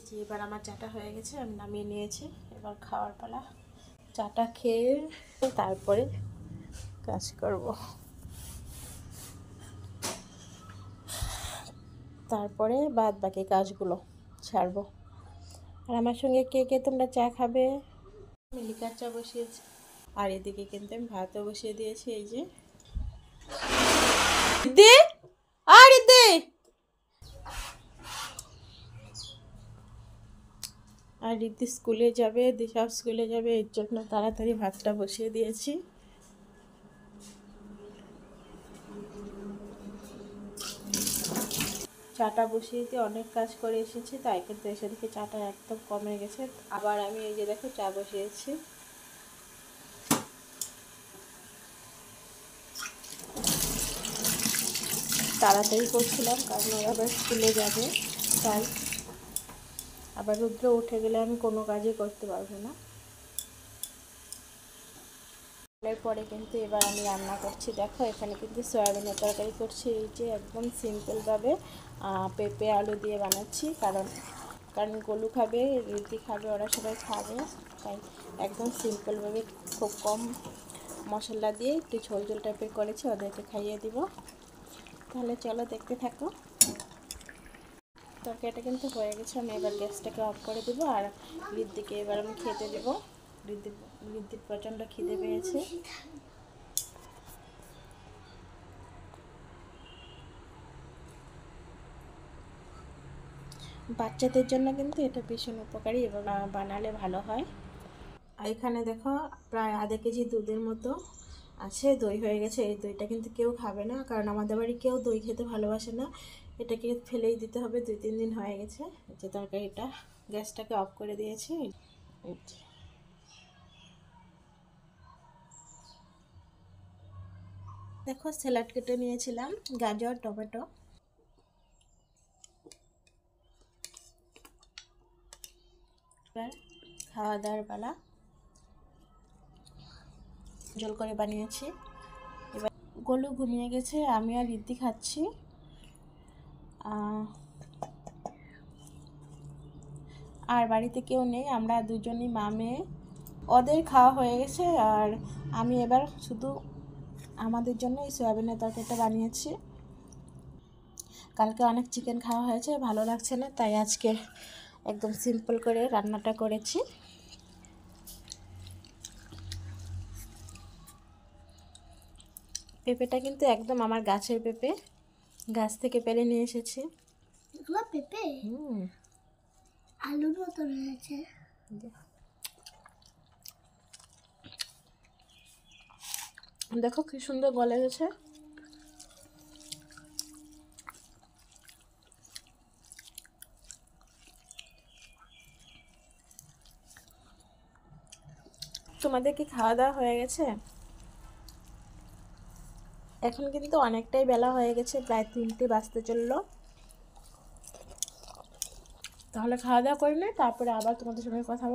যে এবার আমার চাটা হয়ে গেছে, আমি নামিয়ে নিয়েছি। এবার খাওয়ার পালা। চাটা খেয়ে তারপরে কাজ করব, তারপরে বাদ বাকি কাজগুলো ছাড়বো। আর আমার সঙ্গে কে কে তোমরা চা খাবে? আমি লিকার চা বসিয়েছি, আর এদিকে কিন্তু আমি ভাতও বসিয়ে দিয়েছি। এই যে দে আর দে আর রিদ্ধি স্কুলে যাবে, দিশাও স্কুলে যাবে, এর জন্য তাড়াতাড়ি ভাতটা বসিয়ে দিয়েছি। চাটা বসিয়ে দিয়ে অনেক কাজ করে এসেছি, তাই কিন্তু এসে দেখি চাটা একদম কমে গেছে। আবার আমি এই যে দেখো চা বসিয়েছি। তাড়াতাড়ি করছিলাম কারণ ওরা আবার স্কুলে যাবে, তাই। আবার রুদ্র উঠে গেলে আমি কোনো কাজই করতে পারবো না। এরপরে কিন্তু এবার আমি রান্না করছি। দেখো এখানে কিন্তু সয়াবিনের তরকারি করছি, এই যে একদম সিম্পলভাবে পেঁপে আলু দিয়ে বানাচ্ছি। কারণ গোলু খাবে, রিদ্ধি খাবে, ওরা সবাই খাবে, তাই একদম সিম্পলভাবে খুব কম মশলা দিয়ে একটু ঝোল ঝোল টাইপের করেছি, ওদেরকে খাইয়ে দিব। তাহলে চলো দেখতে থাকো। তরকারিটা কিন্তু হয়ে গেছে, আমি এবার গ্যাসটাকে অফ করে দেবো। আর রিদ্ধিকে এবার আমি খেতে দেবো। রিদ্ধির প্রচণ্ড খিদে পেয়েছে। বাচ্চাদের জন্য কিন্তু এটা ভীষণ উপকারী এবং বানালে ভালো হয়। আর এখানে দেখো প্রায় আধা কেজি দুধের মতো আছে, দই হয়ে গেছে। এই দইটা কিন্তু কেউ খাবে না, কারণ আমাদের বাড়ি কেউ দই খেতে ভালোবাসে না। এটাকে ফেলেই দিতে হবে, 2-3 দিন হয়ে গেছে। যে তরকারিটা, গ্যাসটাকে অফ করে দিয়েছি। দেখো স্যালাড কেটে নিয়েছিলাম, গাজর, টমেটো। এবার খাওয়া দাওয়ার পালা। জল করে বানিয়েছি। এবার গোলু ঘুমিয়ে গেছে, আমি আর রিদ্ধি খাচ্ছি। আর বাড়িতে কেউ নেই, আমরা দুজনই মা মেয়ে। ওদের খাওয়া হয়ে গেছে, আর আমি এবার শুধু আমাদের জন্য এই সয়াবিনের তরকারিটা বানিয়েছি। কালকে অনেক চিকেন খাওয়া হয়েছে, ভালো লাগছে না, তাই আজকে একদম সিম্পল করে রান্নাটা করেছি। পেঁপেটা কিন্তু একদম আমার গাছের পেঁপে, গাছ থেকে পেরে নিয়ে এসেছি। এগুলো পেঁপে আলুর মতো রয়েছে। দেখো কি সুন্দর গলে গেছে। তোমাদের কি খাওয়া দাওয়া হয়ে গেছে? এখন কিন্তু অনেকটাই বেলা হয়ে গেছে, প্রায় 3টে বাজতে চললো। তাহলে খাওয়া দাওয়া করলে তারপরে আবার তোমাদের সঙ্গে কথা